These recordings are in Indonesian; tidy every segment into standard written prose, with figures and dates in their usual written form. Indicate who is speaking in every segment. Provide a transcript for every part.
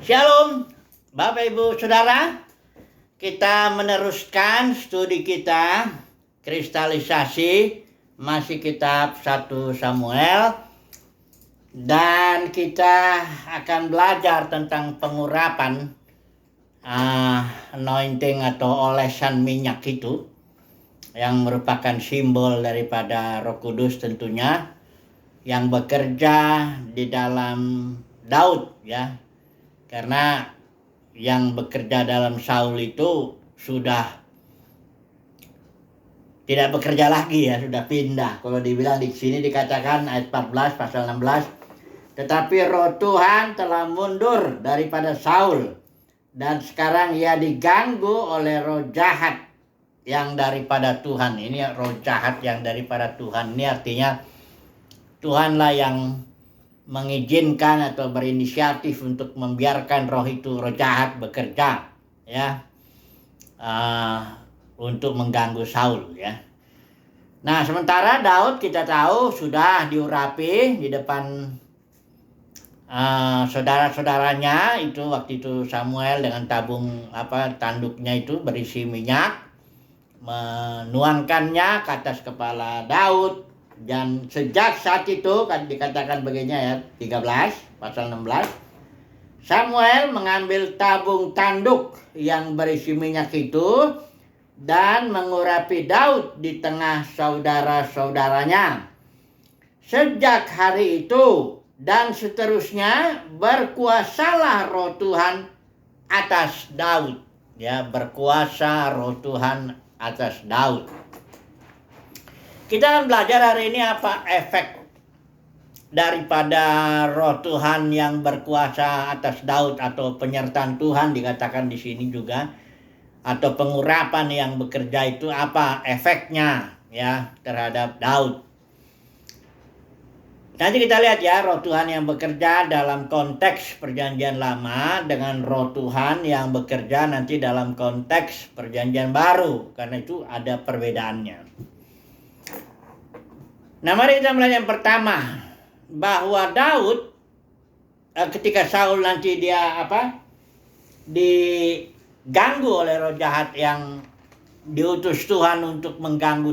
Speaker 1: Shalom, Bapak Ibu Saudara. Kita meneruskan studi kita kristalisasi masih kitab 1 Samuel, dan kita akan belajar tentang pengurapan anointing atau olesan minyak itu, yang merupakan simbol daripada Roh Kudus tentunya, yang bekerja di dalam Daud, ya. Karena yang bekerja dalam Saul itu sudah tidak bekerja lagi, ya, sudah pindah. Kalau dibilang di sini dikatakan ayat 14 pasal 16, tetapi Roh Tuhan telah mundur daripada Saul, dan sekarang ia diganggu oleh roh jahat yang daripada Tuhan. Ini roh jahat yang daripada Tuhan. Ini artinya Tuhanlah yang mengizinkan atau berinisiatif untuk membiarkan roh jahat bekerja, ya, untuk mengganggu Saul, ya. Nah, sementara Daud kita tahu sudah diurapi di depan saudara-saudaranya itu waktu itu Samuel dengan tabung tanduknya itu berisi minyak, menuangkannya ke atas kepala Daud. Dan sejak saat itu kan dikatakan begini ya, 13 pasal 16, Samuel mengambil tabung tanduk yang berisi minyak itu dan mengurapi Daud di tengah saudara-saudaranya. Sejak hari itu dan seterusnya berkuasalah roh Tuhan atas Daud, ya, berkuasa roh Tuhan atas Daud. Kita akan belajar hari ini apa efek daripada roh Tuhan yang berkuasa atas Daud, atau penyertaan Tuhan dikatakan di sini juga, atau pengurapan yang bekerja itu apa efeknya, ya, terhadap Daud. Nanti kita lihat, ya, roh Tuhan yang bekerja dalam konteks Perjanjian Lama dengan roh Tuhan yang bekerja nanti dalam konteks Perjanjian Baru, karena itu ada perbedaannya. Nah, mari kita melihat yang pertama, bahwa Daud ketika Saul nanti dia diganggu oleh roh jahat yang diutus Tuhan untuk mengganggu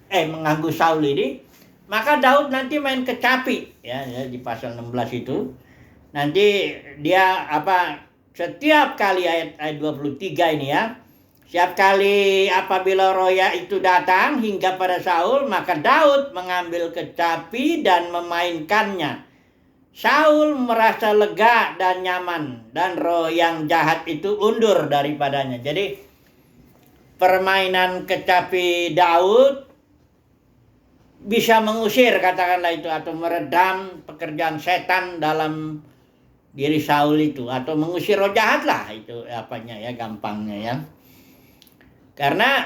Speaker 1: mengganggu Saul ini, maka Daud nanti main kecapi, ya, di pasal 16 itu. Nanti dia setiap kali ayat 23 ini, ya, setiap kali apabila roh itu datang hingga pada Saul, maka Daud mengambil kecapi dan memainkannya. Saul merasa lega dan nyaman, dan roh yang jahat itu undur daripadanya. Jadi permainan kecapi Daud bisa mengusir, katakanlah itu, atau meredam pekerjaan setan dalam diri Saul itu, atau mengusir roh jahat lah, itu gampangnya, ya. Karena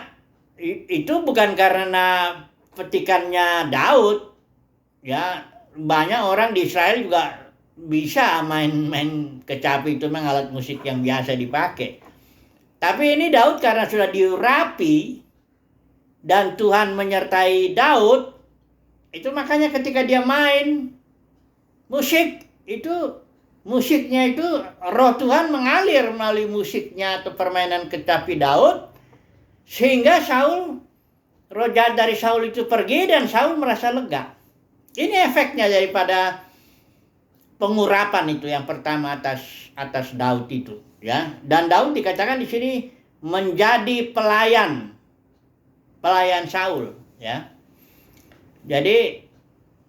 Speaker 1: itu bukan karena petikannya Daud, ya. Banyak orang di Israel juga bisa main kecapi, itu memang alat musik yang biasa dipakai. Tapi ini Daud karena sudah diurapi dan Tuhan menyertai Daud, itu makanya ketika dia main musiknya itu roh Tuhan mengalir melalui musiknya atau permainan kecapi Daud, sehingga roh jahat dari Saul itu pergi dan Saul merasa lega. Ini efeknya daripada pengurapan itu yang pertama atas Daud itu, ya. Dan Daud dikatakan di sini menjadi pelayan Saul, ya. Jadi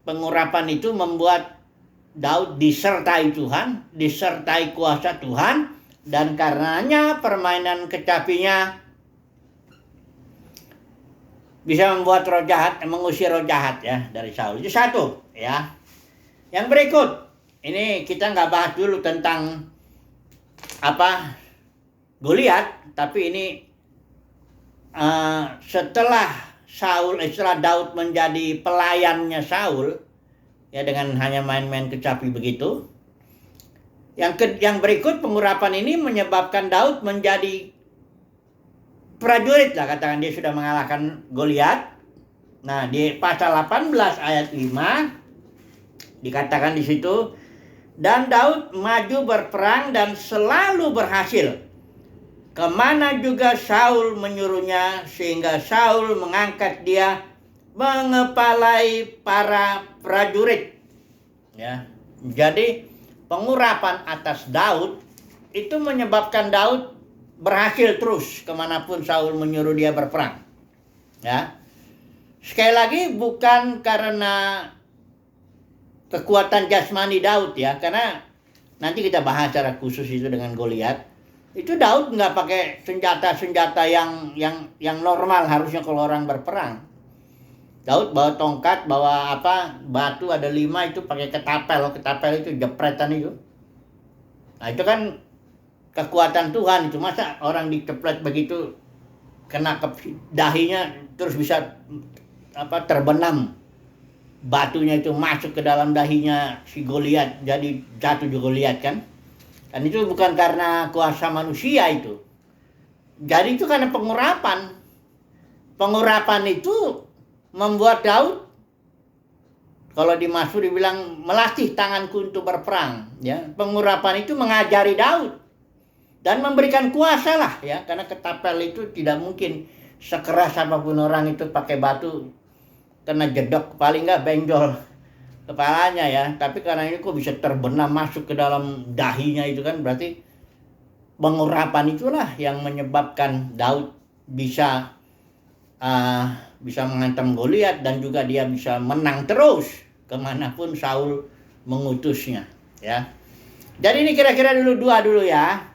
Speaker 1: pengurapan itu membuat Daud disertai Tuhan, disertai kuasa Tuhan, dan karenanya permainan kecapinya bisa membuat roh jahat, mengusir roh jahat, ya, dari Saul. Itu satu, ya. Yang berikut, ini kita nggak bahas dulu tentang Goliat, tapi ini setelah Daud menjadi pelayannya Saul, ya, dengan hanya main-main kecapi begitu. Yang berikut, pengurapan ini menyebabkan Daud menjadi prajurit lah, katakan dia sudah mengalahkan Goliat. Nah, di pasal 18 ayat 5 dikatakan di situ, Dan Daud maju berperang dan selalu berhasil. Kemana juga Saul menyuruhnya, sehingga Saul mengangkat dia mengepalai para prajurit. Ya, jadi pengurapan atas Daud itu menyebabkan Daud berhasil terus kemanapun Saul menyuruh dia berperang. Ya, sekali lagi bukan karena kekuatan jasmani Daud ya, karena nanti kita bahas secara khusus itu dengan Goliat. Itu Daud nggak pakai senjata-senjata yang normal harusnya kalau orang berperang. Daud bawa tongkat, bawa batu ada 5 itu pakai ketapel itu jepretan itu. Nah itu kan kekuatan Tuhan itu, masa orang diceplet begitu kena ke dahinya terus bisa terbenam batunya itu masuk ke dalam dahinya si Goliat, jadi jatuh Goliat kan. Dan itu bukan karena kuasa manusia itu. Jadi itu karena pengurapan. Pengurapan itu membuat Daud, kalau di Mazmur dibilang melatih tanganku untuk berperang, ya. Pengurapan itu mengajari Daud dan memberikan kuasa lah ya, karena ketapel itu tidak mungkin sekeras apapun orang itu pakai batu kena jedok paling nggak benjol kepalanya ya, tapi karena ini kok bisa terbenam masuk ke dalam dahinya itu kan, berarti pengurapan itulah yang menyebabkan Daud bisa menghantam Goliat dan juga dia bisa menang terus kemanapun Saul mengutusnya ya. Jadi ini kira-kira dua dulu ya,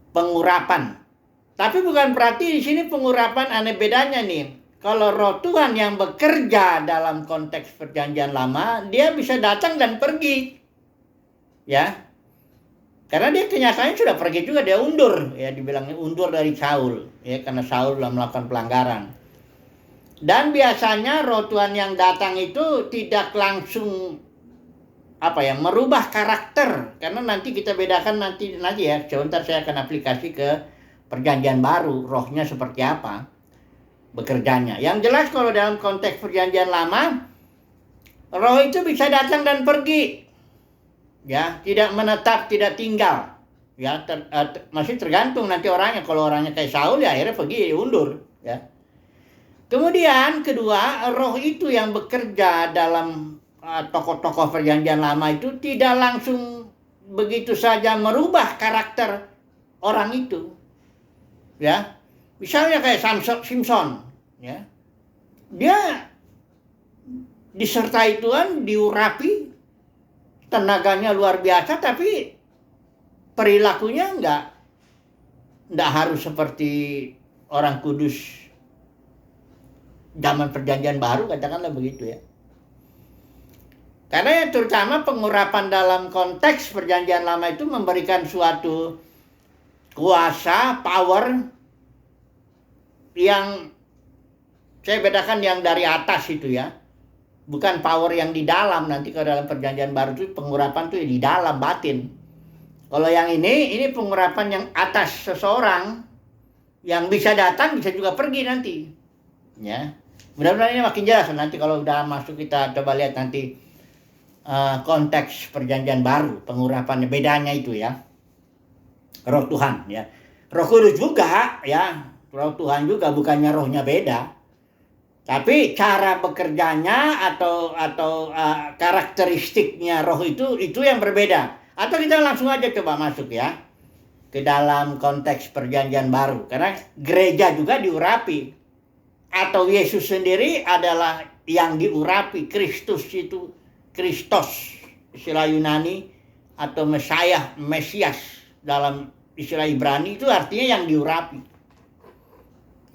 Speaker 1: pengurapan. Tapi bukan berarti di sini pengurapan aneh bedanya nih. Kalau roh Tuhan yang bekerja dalam konteks perjanjian lama, dia bisa datang dan pergi. Ya. Karena dia kenyataannya sudah pergi juga, dia undur. Ya, dibilangnya undur dari Saul. Ya, karena Saul telah melakukan pelanggaran. Dan biasanya roh Tuhan yang datang itu tidak langsung merubah karakter. Karena nanti kita bedakan nanti ya. Sebentar saya akan aplikasi ke perjanjian baru, rohnya seperti apa bekerjanya. Yang jelas kalau dalam konteks perjanjian lama, roh itu bisa datang dan pergi. Ya, tidak menetap, tidak tinggal. Ya, masih tergantung nanti orangnya. Kalau orangnya kayak Saul ya akhirnya pergi, undur, ya. Kemudian kedua, roh itu yang bekerja dalam tokoh-tokoh perjanjian lama itu tidak langsung begitu saja merubah karakter orang itu. Ya. Misalnya kayak Simpson, ya. Dia disertai Tuhan, diurapi, tenaganya luar biasa, tapi perilakunya enggak harus seperti orang kudus zaman perjanjian baru, katakanlah begitu ya. Karena terutama pengurapan dalam konteks perjanjian lama itu memberikan suatu kuasa, power yang saya bedakan yang dari atas itu ya. Bukan power yang di dalam. Nanti kalau dalam perjanjian baru itu pengurapan itu di dalam, batin. Kalau yang ini pengurapan yang atas seseorang yang bisa datang, bisa juga pergi nanti. Ya. Mudah-mudahan ini makin jelas nanti kalau udah masuk, kita coba lihat nanti konteks perjanjian baru, pengurapannya bedanya itu ya. Roh Tuhan ya. Roh Kudus juga ya. Roh Tuhan juga, bukannya rohnya beda. Tapi cara bekerjanya atau karakteristiknya roh itu yang berbeda. Atau kita langsung aja coba masuk ya ke dalam konteks perjanjian baru. Karena gereja juga diurapi. Atau Yesus sendiri adalah yang diurapi. Kristus itu, Kristos istilah Yunani, atau Mesias dalam istilah Ibrani, itu artinya yang diurapi.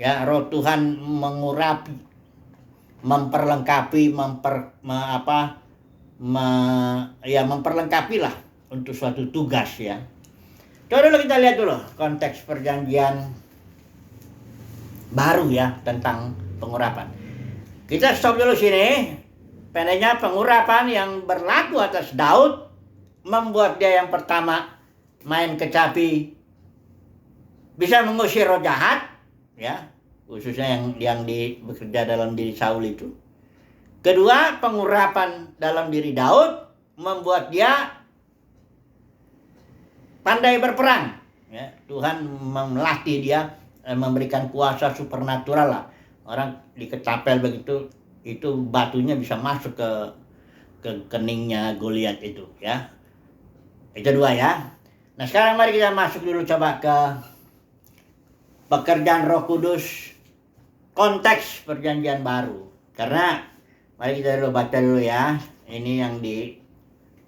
Speaker 1: Ya, roh Tuhan mengurapi, memperlengkapi, memperlengkapi lah untuk suatu tugas ya. Coba dulu kita lihat dulu konteks perjanjian baru ya tentang pengurapan. Kita stop dulu sini. Pendeknya, pengurapan yang berlaku atas Daud membuat dia yang pertama main kecapi, bisa mengusir roh jahat ya, khususnya yang bekerja dalam diri Saul itu. Kedua, pengurapan dalam diri Daud membuat dia pandai berperang. Ya, Tuhan melatih dia, memberikan kuasa supernatural lah. Orang dikecapel begitu, itu batunya bisa masuk ke keningnya Goliat itu, ya. Itu dua ya. Nah, sekarang mari kita masuk dulu coba ke pekerjaan Roh Kudus konteks perjanjian baru. Karena mari kita dulu baca dulu ya. Ini yang di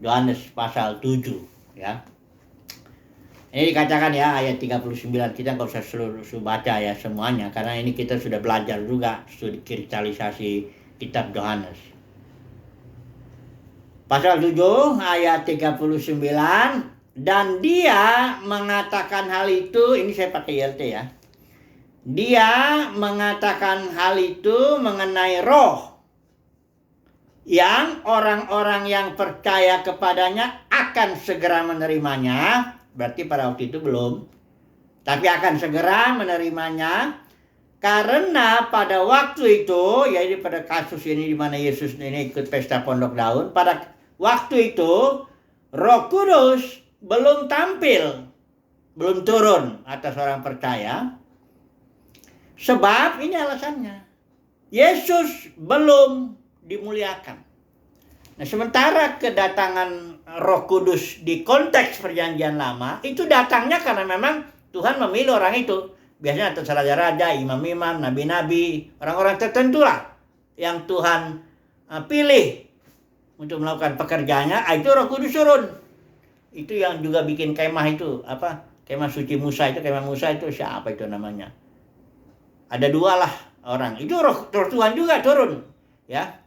Speaker 1: Yohanes pasal 7 ya. Ini dikatakan ya ayat 39, kita nggak usah seluruh baca ya semuanya, karena ini kita sudah belajar juga studi kristalisasi kitab Yohanes. Pasal 7 ayat 39, dan dia mengatakan hal itu, ini saya pakai YLT ya. Dia mengatakan hal itu mengenai roh yang orang-orang yang percaya kepadanya akan segera menerimanya. Berarti pada waktu itu belum, tapi akan segera menerimanya, karena pada waktu itu, yaitu pada kasus ini di mana Yesus ini ikut pesta pondok daun, pada waktu itu Roh Kudus belum tampil, belum turun atas orang percaya. Sebab ini alasannya, Yesus belum dimuliakan. Nah, sementara kedatangan Roh Kudus di konteks perjanjian lama itu datangnya karena memang Tuhan memilih orang itu. Biasanya atas raja-raja, imam-imam, nabi-nabi, orang-orang tertentu lah yang Tuhan pilih untuk melakukan pekerjaannya. Itu Roh Kudus turun. Itu yang juga bikin kemah itu, kemah suci Musa itu, kemah Musa itu siapa itu namanya? Ada dua lah orang. Itu roh Tuhan juga turun, ya.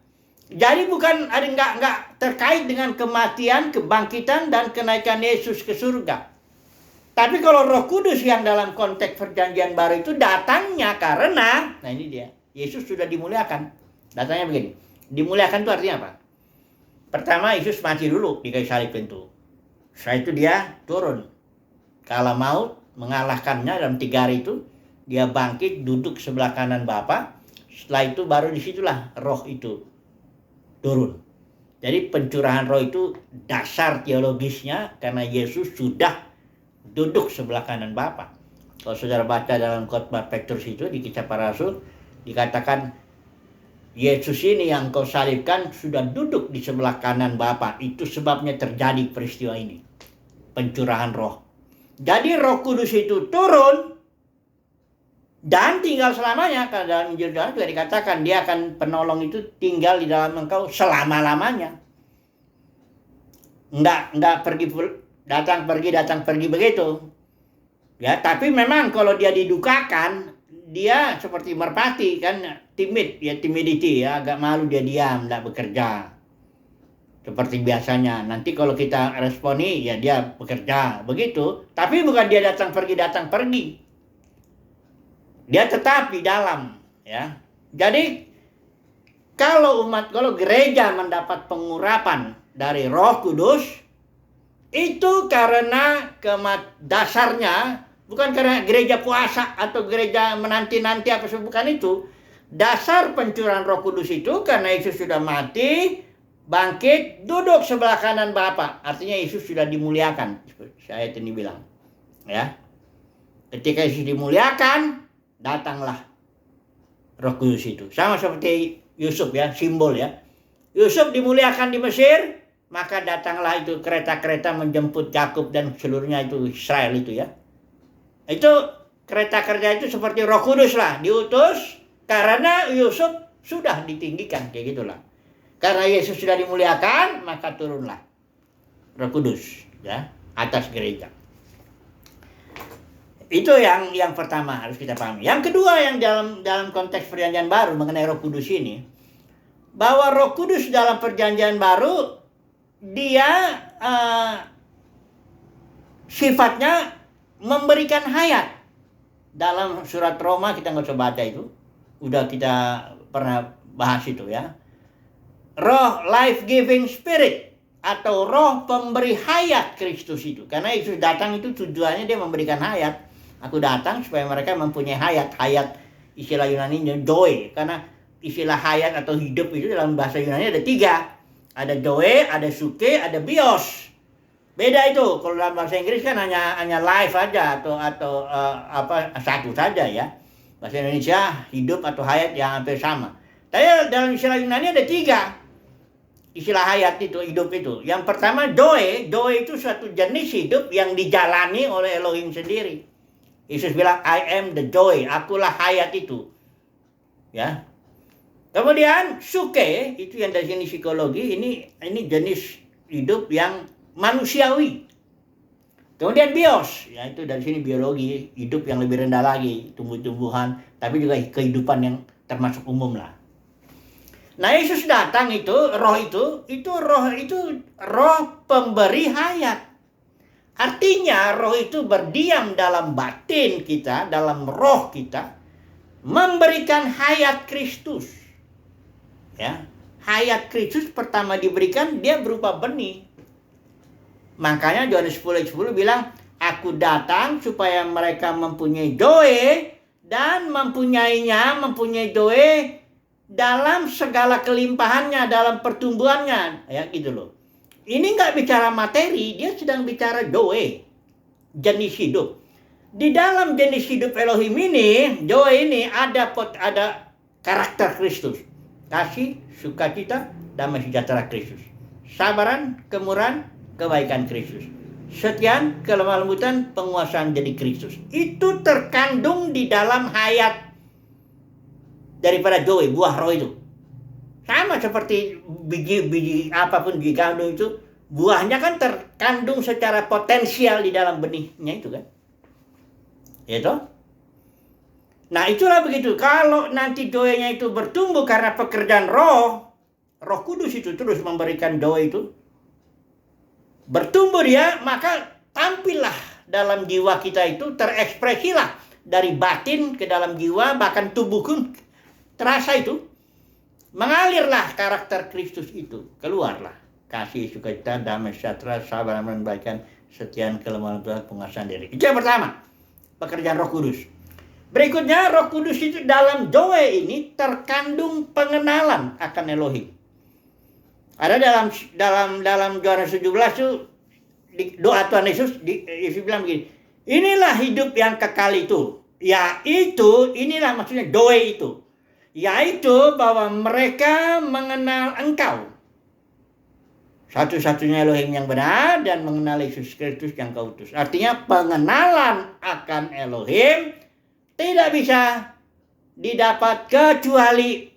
Speaker 1: Jadi bukan ada nggak terkait dengan kematian, kebangkitan dan kenaikan Yesus ke surga. Tapi kalau Roh Kudus yang dalam konteks perjanjian baru itu datangnya karena, nah ini dia, Yesus sudah dimuliakan. Datangnya begini, dimuliakan itu artinya apa? Pertama, Yesus mati dulu di kayu salib itu. Setelah itu dia turun, kalah maut, mengalahkannya dalam 3 hari itu. Dia bangkit, duduk sebelah kanan Bapa. Setelah itu baru disitulah roh itu turun. Jadi pencurahan roh itu dasar teologisnya karena Yesus sudah duduk sebelah kanan Bapa. Kalau saudara baca dalam khotbah Petrus itu di Kisah Para Rasul, dikatakan Yesus ini yang kau salibkan sudah duduk di sebelah kanan Bapa. Itu sebabnya terjadi peristiwa ini, pencurahan roh. Jadi Roh Kudus itu turun dan tinggal selamanya. Karena dalam Injil Yohanes juga dikatakan dia akan, penolong itu tinggal di dalam engkau selama-lamanya. Enggak pergi datang pergi begitu. Ya, tapi memang kalau dia didukakan, dia seperti merpati kan, timid ya, timidity ya, agak malu, dia diam, enggak bekerja. Seperti biasanya. Nanti kalau kita responi ya dia bekerja begitu, tapi bukan dia datang pergi. Dia tetap di dalam, ya. Jadi kalau gereja mendapat pengurapan dari Roh Kudus, itu karena dasarnya bukan karena gereja puasa atau gereja menanti-nanti apa, bukan itu. Dasar pencurahan Roh Kudus itu karena Yesus sudah mati, bangkit, duduk sebelah kanan Bapa. Artinya Yesus sudah dimuliakan. Saya ini bilang, ya. Ketika Yesus dimuliakan, datanglah Roh Kudus itu. Sama seperti Yusuf ya, simbol ya. Yusuf dimuliakan di Mesir, maka datanglah itu kereta-kereta menjemput Yakub dan seluruhnya itu Israel itu ya. Itu kereta-kereta itu seperti Roh Kudus lah, diutus karena Yusuf sudah ditinggikan, kayak gitulah. Karena Yesus sudah dimuliakan, maka turunlah Roh Kudus ya atas gereja. Itu yang pertama harus kita pahami. Yang kedua yang dalam konteks perjanjian baru mengenai Roh Kudus ini, bahwa Roh Kudus dalam perjanjian baru dia sifatnya memberikan hayat. Dalam surat Roma kita nggak usah baca itu, udah kita pernah bahas itu ya. Roh life giving spirit atau roh pemberi hayat Kristus itu. Karena Yesus datang itu tujuannya dia memberikan hayat. Aku datang supaya mereka mempunyai hayat. Hayat istilah Yunani joy. Karena istilah hayat atau hidup itu dalam bahasa Yunani ada 3. Ada zoe, ada suke, ada bios. Beda itu. Kalau dalam bahasa Inggris kan hanya life aja atau satu saja ya. Bahasa Indonesia hidup atau hayat yang hampir sama. Tapi dalam istilah Yunani ada 3. Istilah hayat itu, hidup itu. Yang pertama zoe. Zoe itu suatu jenis hidup yang dijalani oleh Elohim sendiri. Yesus bilang, I am the joy. Akulah hayat itu. Ya. Kemudian suke, itu yang dari sini psikologi, ini jenis hidup yang manusiawi. Kemudian bios, ya itu dari sini biologi, hidup yang lebih rendah lagi, tumbuh-tumbuhan, tapi juga kehidupan yang termasuk umum lah. Nah, Yesus datang itu roh pemberi hayat. Artinya roh itu berdiam dalam batin kita, dalam roh kita, memberikan hayat Kristus. Ya, hayat Kristus pertama diberikan dia berupa benih. Makanya Yohanes 10:10 bilang, aku datang supaya mereka mempunyai zoe dan mempunyai zoe dalam segala kelimpahannya, dalam pertumbuhannya, ya gitu loh. Ini nggak bicara materi, dia sedang bicara zoe, jenis hidup. Di dalam jenis hidup Elohim ini, zoe ini ada karakter Kristus. Kasih, sukacita, damai sejahtera Kristus. Sabaran, kemurahan, kebaikan Kristus. Setiaan, kelemah lembutan, penguasaan jadi Kristus. Itu terkandung di dalam hayat daripada zoe, buah roh itu. Sama seperti biji apapun biji gandum itu, buahnya kan terkandung secara potensial di dalam benihnya itu kan. Ya toh? Nah, itulah begitu. Kalau nanti zoe-nya itu bertumbuh karena pekerjaan Roh Kudus itu terus memberikan zoe itu, bertumbuh dia, maka tampillah dalam jiwa kita itu, terekspresilah dari batin ke dalam jiwa, bahkan tubuh pun terasa itu, mengalirlah karakter Kristus itu, keluarlah kasih, sukacita, damai sejahtera, sabar, kebaikan, kesetiaan, kelemah lembutan, penguasaan diri. Itu yang pertama, pekerjaan Roh Kudus. Berikutnya, Roh Kudus itu dalam zoe ini terkandung pengenalan akan Elohim. Ada dalam Yohanes 17 itu doa Tuhan Yesus, Yesus bilang begini, inilah hidup yang kekal itu, yaitu inilah maksudnya zoe itu, yaitu bahwa mereka mengenal Engkau, satu-satunya Elohim yang benar, dan mengenal Yesus Kristus yang Kau utus. Artinya pengenalan akan Elohim tidak bisa didapat kecuali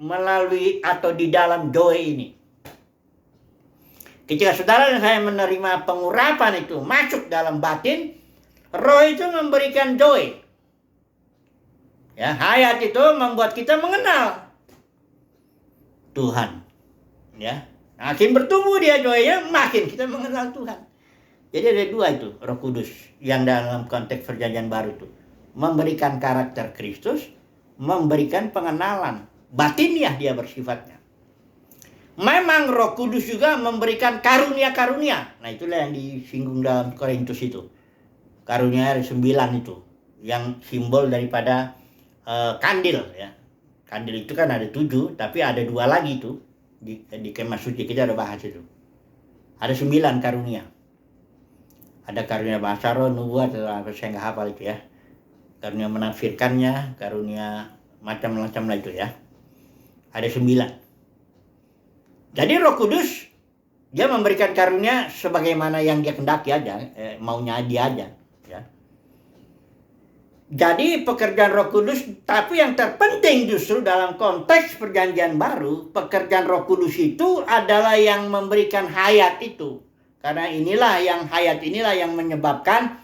Speaker 1: melalui atau di dalam zoe ini. Ketika saudara dan saya menerima pengurapan itu masuk dalam batin, roh itu memberikan zoe. Ya, hayat itu membuat kita mengenal Tuhan. Ya, makin bertumbuh dia zoe-nya, makin kita mengenal Tuhan. Jadi ada 2 itu, Roh Kudus yang dalam konteks perjanjian baru itu memberikan karakter Kristus, memberikan pengenalan batiniah dia bersifatnya. Memang Roh Kudus juga memberikan karunia-karunia. Nah, itulah yang disinggung dalam Korintus itu. Karunia ada 9 itu, yang simbol daripada kandil ya. Kandil itu kan ada 7, tapi ada 2 lagi itu di kemah suci kita ada bahas itu. Ada 9 karunia. Ada karunia bahasa roh, nubuat, atau saya nggak hafal itu ya. Karunia menafsirkannya, karunia macam-macam lah itu ya. Ada 9. Jadi Roh Kudus dia memberikan karunia sebagaimana yang dia kendaki aja, maunya dia aja ya. Jadi pekerjaan Roh Kudus, tapi yang terpenting justru dalam konteks perjanjian baru, pekerjaan Roh Kudus itu adalah yang memberikan hayat itu. Karena hayat inilah yang menyebabkan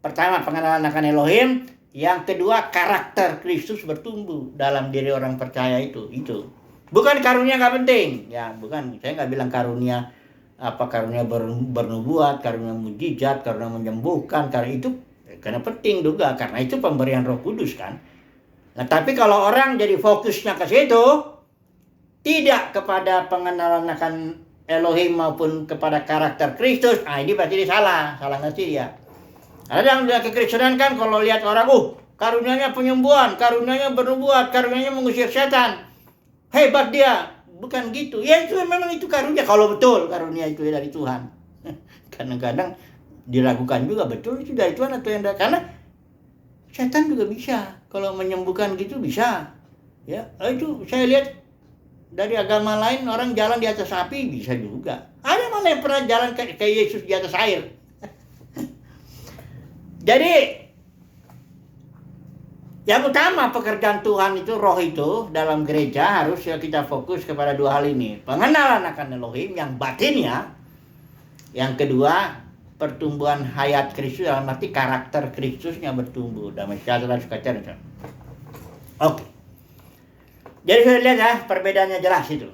Speaker 1: pertama pengenalan akan Elohim, yang kedua karakter Kristus bertumbuh dalam diri orang percaya itu. Bukan karunia nggak penting, ya bukan. Saya nggak bilang karunia bernubuat, karunia mujizat, karunia menyembuhkan, karena itu karena penting juga, karena itu pemberian Roh Kudus kan. Nah, tapi kalau orang jadi fokusnya ke situ, tidak kepada pengenalan akan Elohim maupun kepada karakter Kristus, ini berarti dia salah ngerti dia. Ada yang lihat kekristenan kan, kalau lihat orang, karunianya penyembuhan, karunianya bernubuat, karunianya mengusir setan. hebat dia. Bukan gitu. Ya itu memang itu karunia, kalau betul karunia itu dari Tuhan. Kadang-kadang diragukan juga betul itu dari Tuhan atau yang dari, karena setan juga bisa kalau menyembuhkan gitu bisa. Ya, itu saya lihat dari agama lain orang jalan di atas api bisa juga. Ada mana yang pernah jalan kayak Yesus di atas air? Jadi yang utama pekerjaan Tuhan itu, roh itu dalam gereja harus ya kita fokus kepada dua hal ini. Pengenalan akan Elohim yang batinnya. Yang kedua, pertumbuhan hayat Kristus, dalam arti karakter Kristusnya bertumbuh. Damai sejahtera, sukacita. Oke. Jadi sudah lihat ya, perbedaannya jelas itu.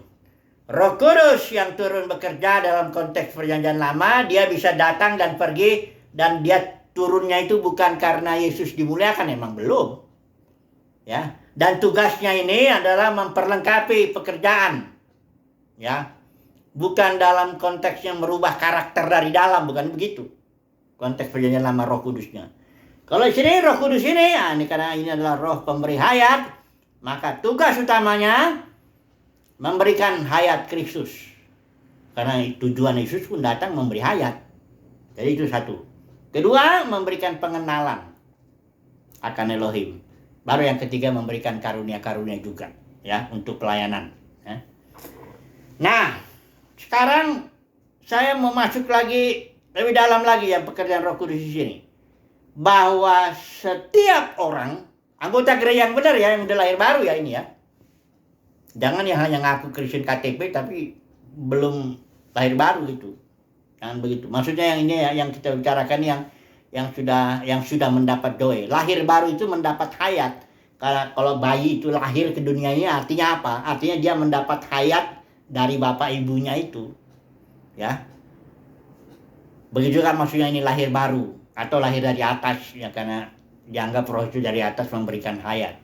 Speaker 1: Roh Kudus yang turun bekerja dalam konteks perjanjian lama, dia bisa datang dan pergi, dan dia turunnya itu bukan karena Yesus dimuliakan, emang belum. Ya, dan tugasnya ini adalah memperlengkapi pekerjaan. Ya. Bukan dalam konteks yang merubah karakter dari dalam, bukan begitu. Konteks perjanjian lama Roh Kudusnya. Kalau di sini Roh Kudus ini, ini karena ini adalah roh pemberi hayat, maka tugas utamanya memberikan hayat Kristus. Karena tujuan Yesus pun datang memberi hayat. Jadi itu satu. Kedua, memberikan pengenalan akan Elohim. Baru yang ketiga, memberikan karunia-karunia juga ya untuk pelayanan. Ya. Nah, sekarang saya mau masuk lagi lebih dalam lagi ya pekerjaan Roh Kudus di sini. Bahwa setiap orang anggota gereja yang benar ya, yang udah lahir baru ya ini ya. Jangan yang hanya ngaku Kristen KTP tapi belum lahir baru gitu. Jangan begitu. Maksudnya yang ini ya, yang kita bicarakan yang sudah mendapat doe. Lahir baru itu mendapat hayat. Kalau bayi itu lahir ke dunia ini artinya apa? Artinya dia mendapat hayat dari bapak ibunya itu. Ya. Begitu kan maksudnya ini lahir baru atau lahir dari atas ya, karena dianggap roh itu dari atas memberikan hayat.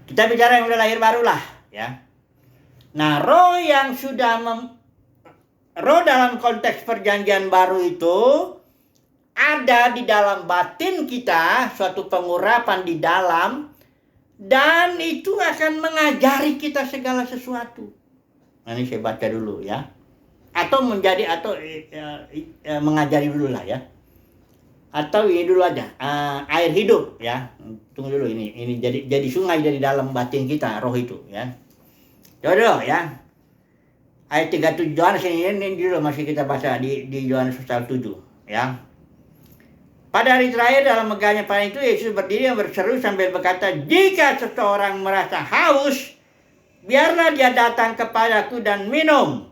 Speaker 1: Kita bicara yang udah lahir baru lah ya. Nah, roh yang sudah roh dalam konteks perjanjian baru itu ada di dalam batin kita, suatu pengurapan di dalam, dan itu akan mengajari kita segala sesuatu. Nah, ini saya baca dulu ya. Atau mengajari dulu lah ya. Atau ini dulu aja, air hidup ya. Tunggu dulu ini jadi sungai dari dalam batin kita, roh itu ya. Coba dulu ya. Ayat 37 Yohanes ini dulu masih kita baca di Yohanes pasal 7 ya. Pada hari terakhir dalam megahnya panen itu, Yesus berdiri dan berseru sambil berkata, "Jika seseorang merasa haus, biarlah dia datang kepadaku dan minum.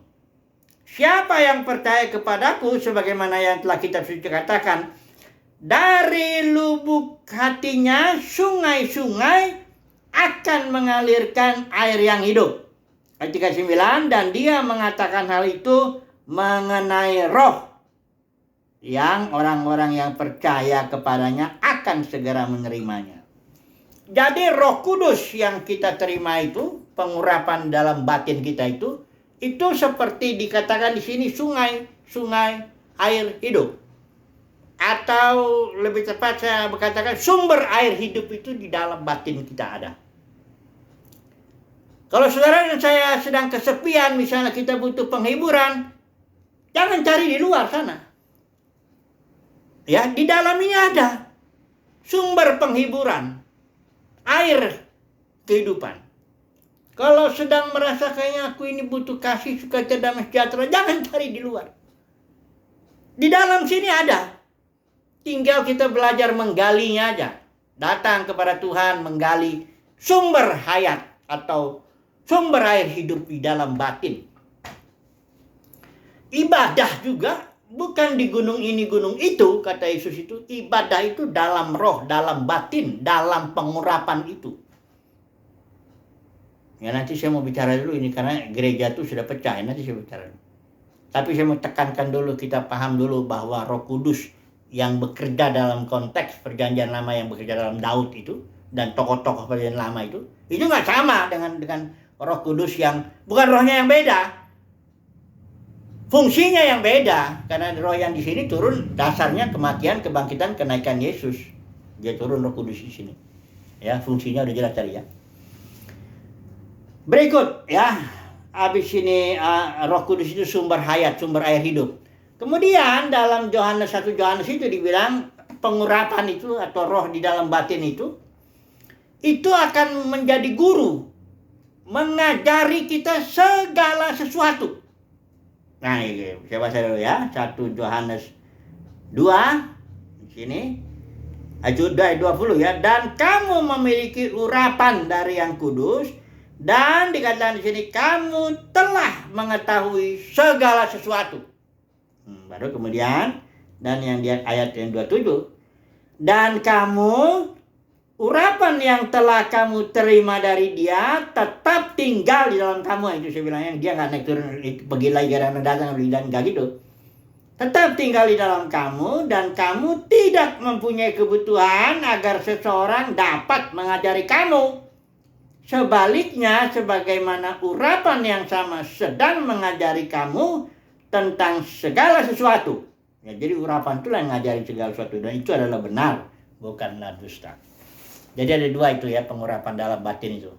Speaker 1: Siapa yang percaya kepadaku, sebagaimana yang telah kitab suci katakan, dari lubuk hatinya sungai-sungai akan mengalirkan air yang hidup." Ayat 39, dan dia mengatakan hal itu mengenai roh yang orang-orang yang percaya kepadanya akan segera menerimanya. Jadi Roh Kudus yang kita terima itu, pengurapan dalam batin kita itu seperti dikatakan di sini sungai air hidup. Atau lebih tepat saya berkatakan sumber air hidup itu di dalam batin kita ada. Kalau saudara dan saya sedang kesepian, misalnya kita butuh penghiburan, jangan cari di luar sana. Ya, di dalam ini ada sumber penghiburan, air kehidupan. Kalau sedang merasa kayaknya aku ini butuh kasih, sukacita, damai sejahtera, jangan cari di luar. Di dalam sini ada. Tinggal kita belajar menggalinya aja. Datang kepada Tuhan menggali sumber hayat atau sumber air hidup di dalam batin. Ibadah juga bukan di gunung ini, gunung itu, kata Yesus itu. Ibadah itu dalam roh, dalam batin, dalam pengurapan itu. Ya nanti saya mau bicara dulu ini, karena gereja itu sudah pecah, ya, nanti saya bicara. Tapi saya mau tekankan dulu, kita paham dulu bahwa Roh Kudus yang bekerja dalam konteks perjanjian lama, yang bekerja dalam Daud itu, dan tokoh-tokoh perjanjian lama itu nggak sama dengan Roh Kudus yang, bukan rohnya yang beda. Fungsinya yang beda, karena roh yang di sini turun dasarnya kematian, kebangkitan, kenaikan Yesus. Dia turun Roh Kudus di sini. Ya, fungsinya udah jelas tadi ya. Berikut ya, habis ini Roh Kudus itu sumber hayat, sumber air hidup. Kemudian dalam Yohanes 1 Yohanes itu dibilang pengurapan itu atau roh di dalam batin itu akan menjadi guru, mengajari kita segala sesuatu. Nah, ini saya baca dulu ya, 1 Yohanes 2 di sini ayat 20 ya, dan kamu memiliki urapan dari Yang Kudus, dan dikatakan di sini kamu telah mengetahui segala sesuatu. Baru kemudian dan yang di ayat yang 27, dan kamu urapan yang telah kamu terima dari Dia tetap tinggal di dalam kamu. Itu saya bilang, yang dia nggak naik turun pergi lagi kadang datang dan nggak gitu. Tetap tinggal di dalam kamu, dan kamu tidak mempunyai kebutuhan agar seseorang dapat mengajari kamu. Sebaliknya, sebagaimana urapan yang sama sedang mengajari kamu tentang segala sesuatu. Ya, jadi urapan itulah yang mengajari segala sesuatu, dan itu adalah benar, bukanlah dusta. Jadi ada dua itu ya, pengurapan dalam batin itu.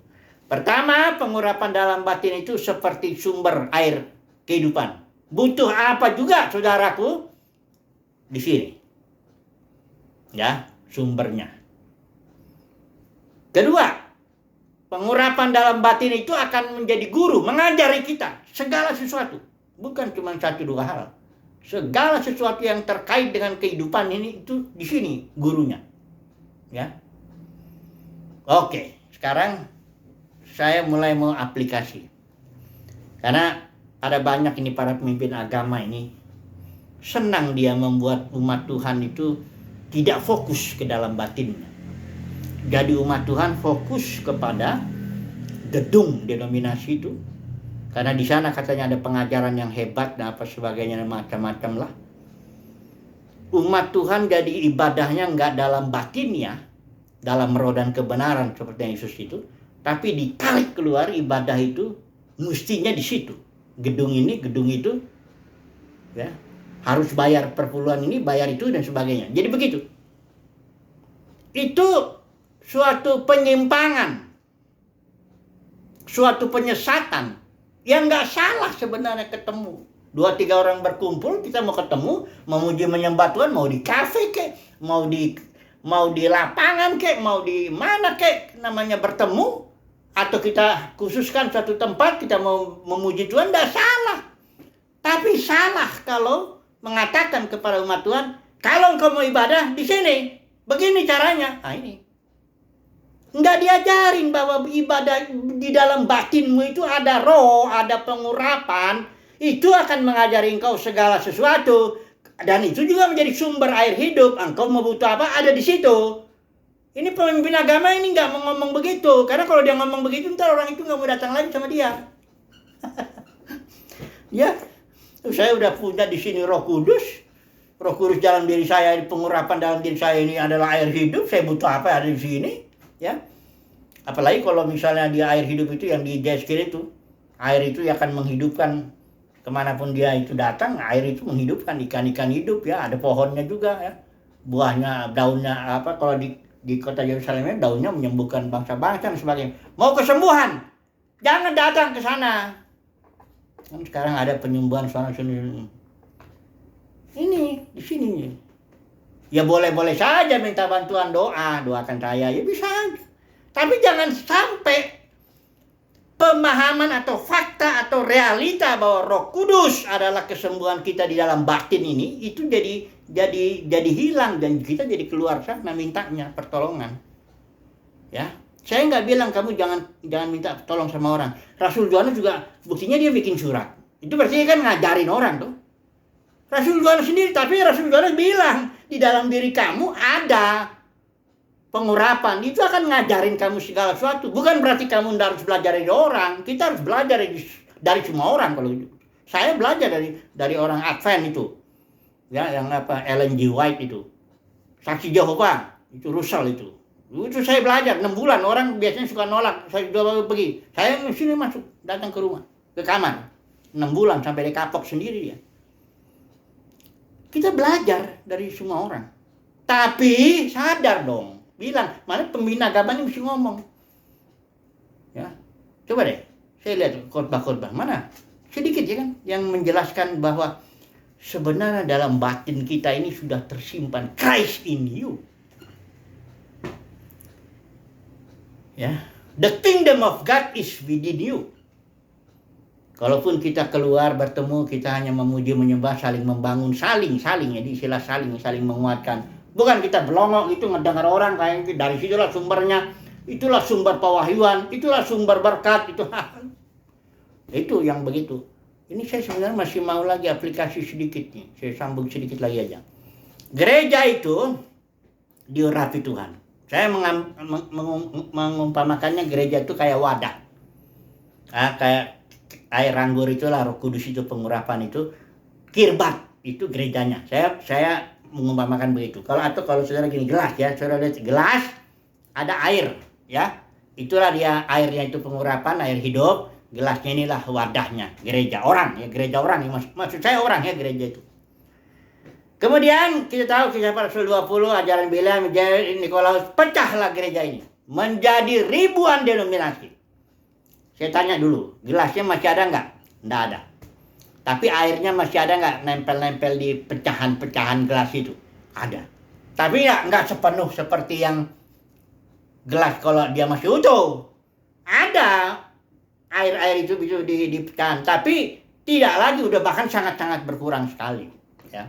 Speaker 1: Pertama, pengurapan dalam batin itu seperti sumber air kehidupan. Butuh apa juga, saudaraku, di sini. Ya, sumbernya. Kedua, pengurapan dalam batin itu akan menjadi guru, mengajari kita segala sesuatu. Bukan cuma 1-2 hal. Segala sesuatu yang terkait dengan kehidupan ini itu di sini gurunya. Ya. Oke, sekarang saya mulai mau aplikasi. Karena ada banyak ini para pemimpin agama ini senang dia membuat umat Tuhan itu tidak fokus ke dalam batinnya. Jadi umat Tuhan fokus kepada gedung denominasi itu. Karena di sana katanya ada pengajaran yang hebat dan apa sebagainya dan macam-macam lah. Umat Tuhan jadi ibadahnya nggak dalam batinnya, dalam roh dan kebenaran seperti yang Yesus itu, tapi ditarik keluar ibadah itu mestinya di situ. Gedung ini, gedung itu, ya harus bayar perpuluhan ini, bayar itu dan sebagainya. Jadi begitu. Itu suatu penyimpangan, suatu penyesatan. Yang nggak salah sebenarnya ketemu. 2-3 orang berkumpul, kita mau ketemu, memuji menyembah Tuhan, mau di kafe kek, mau di lapangan kek, mau di mana kek, namanya bertemu, atau kita khususkan suatu tempat, kita mau memuji Tuhan, nggak salah. Tapi salah kalau mengatakan kepada umat Tuhan, kalau engkau mau ibadah di sini, begini caranya. Nah ini. Nggak diajarin bahwa ibadah di dalam batinmu itu ada roh, ada pengurapan. Itu akan mengajari engkau segala sesuatu. Dan itu juga menjadi sumber air hidup. Engkau mau butuh apa, ada di situ. Ini pemimpin agama ini nggak mau ngomong begitu. Karena kalau dia ngomong begitu, ntar orang itu nggak mau datang lagi sama dia. Ya, saya udah punya di sini Roh Kudus. Roh Kudus dalam diri saya, pengurapan dalam diri saya ini adalah air hidup. Saya butuh apa ada di sini. Ya, apalagi kalau misalnya dia air hidup itu yang di Jeskil itu, air itu akan menghidupkan kemanapun dia itu datang, air itu menghidupkan ikan-ikan hidup ya, ada pohonnya juga ya, buahnya, daunnya apa, kalau di kota Yerusalem daunnya menyembuhkan bangsa-bangsa dan sebagainya. Mau kesembuhan, jangan datang ke sana. Kan sekarang ada penyembuhan sana sini. Ini di sini. Ya boleh-boleh saja minta bantuan doakan saya, ya bisa aja. Tapi jangan sampai pemahaman atau fakta atau realita bahwa Roh Kudus adalah kesembuhan kita di dalam batin ini, itu jadi hilang dan kita jadi keluar sana mintanya pertolongan. Ya, saya nggak bilang kamu jangan minta tolong sama orang. Rasul Yohanes juga buktinya dia bikin surat. Itu berarti kan ngajarin orang tuh. Rasul Yohanes sendiri, tapi Rasul Yohanes bilang di dalam diri kamu ada pengurapan, itu akan ngajarin kamu segala sesuatu. Bukan berarti kamu harus belajar dari orang. Kita harus belajar dari semua orang. Kalau saya belajar dari orang Advent itu, ya, yang apa, Ellen G. White itu, Saksi Jehovah itu, Russell itu saya belajar 6 bulan. Orang biasanya suka nolak. Saya coba pergi, saya sini masuk, datang ke rumah, ke kamar 6 bulan sampai dia kapok sendiri ya. Kita belajar dari semua orang. Tapi sadar dong, bilang, mana pembina agama ini mesti ngomong. Ya, coba deh, Saya lihat khotbah-khotbah mana sedikit ya kan yang menjelaskan bahwa sebenarnya dalam batin kita ini sudah tersimpan Christ in you. Ya, the kingdom of God is within you. Kalaupun kita keluar bertemu, kita hanya memuji menyembah, saling membangun, saling jadi istilah saling menguatkan. Bukan kita belongok itu ngedengar orang kayak gitu. Dari situlah sumbernya, itulah sumber pewahyuan, itulah sumber berkat itu. Itu yang begitu. Ini saya sebenarnya masih mau lagi aplikasi sedikit nih. Saya sambung sedikit lagi aja. Gereja itu diurapi Tuhan. Saya mengumpamakannya gereja itu kayak wadah. Kayak air anggur itulah Roh Kudus itu pengurapan itu. Kirbat itu gerejanya. Saya mengumpamakan begitu. Kalau saudara gini gelas ya, saudara lihat gelas ada air ya. Itulah dia airnya itu pengurapan, air hidup. Gelasnya inilah wadahnya, gereja orang ya, gereja orang ya, maksud saya orang ya gereja itu. Kemudian kita tahu kisah Rasul 20 ajaran Bileam, Nikolaus, pecahlah gereja ini menjadi ribuan denominasi. Saya tanya dulu, gelasnya masih ada nggak? Nggak ada. Tapi airnya masih ada nggak nempel-nempel di pecahan-pecahan gelas itu? Ada. Tapi ya nggak sepenuh seperti yang gelas kalau dia masih utuh. Ada. Air itu bisa di pecahan, tapi tidak lagi, udah bahkan sangat-sangat berkurang sekali ya.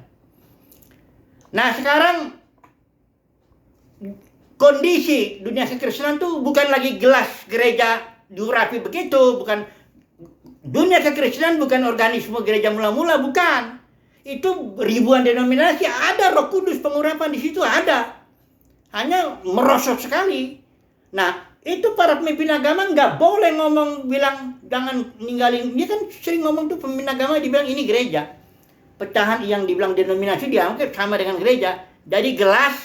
Speaker 1: Nah sekarang kondisi dunia kekristenan tuh bukan lagi gelas gereja diurapi begitu, bukan dunia kekristenan, bukan organisme gereja mula-mula, bukan. Itu ribuan denominasi, ada Roh Kudus pengurapan di situ ada. Hanya merosot sekali. Nah, itu para pemimpin agama nggak boleh ngomong bilang jangan ninggalin. Dia kan sering ngomong tuh pemimpin agama dibilang ini gereja. Pecahan yang dibilang denominasi dianggap sama dengan gereja. Jadi gelas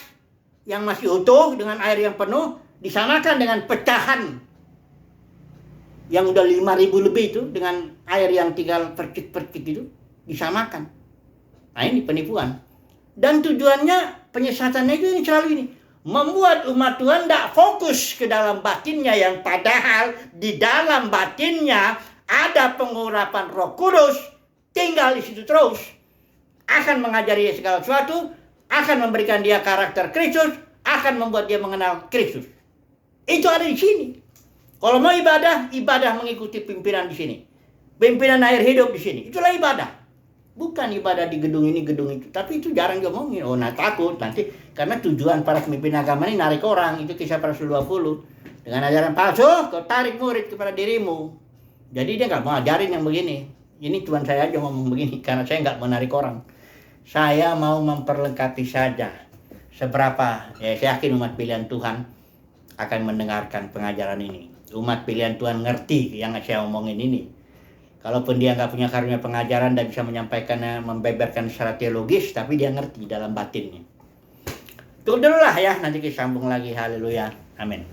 Speaker 1: yang masih utuh dengan air yang penuh disamakan dengan pecahan yang udah 5.000 lebih itu dengan air yang tinggal percik-percik itu disamakan. Nah ini penipuan. Dan tujuannya penyesatannya itu yang selalu ini. Membuat umat Tuhan tidak fokus ke dalam batinnya, yang padahal di dalam batinnya ada pengurapan Roh Kudus tinggal di situ terus, akan mengajari dia segala sesuatu, akan memberikan dia karakter Kristus, akan membuat dia mengenal Kristus. Itu ada di sini. Kalau mau ibadah mengikuti pimpinan di sini, pimpinan air hidup di sini, itulah ibadah. Bukan ibadah di gedung ini, gedung itu. Tapi itu jarang diomongin. Oh, takut nanti. Karena tujuan para pemimpin agama ini narik orang. Itu kisah Rasul 20. Dengan ajaran palsu, kau tarik murid kepada dirimu. Jadi dia nggak mau ajarin yang begini. Ini Tuhan saya aja ngomong begini. Karena saya nggak menarik orang. Saya mau memperlengkapi saja. Seberapa, ya saya yakin umat pilihan Tuhan akan mendengarkan pengajaran ini. Umat pilihan Tuhan ngerti yang saya omongin ini. Kalaupun dia nggak punya karunia pengajaran dan bisa menyampaikannya, membeberkan secara teologis, tapi dia ngerti dalam batinnya. Tunggu dulu lah ya, nanti kita sambung lagi. Haleluya. Amin.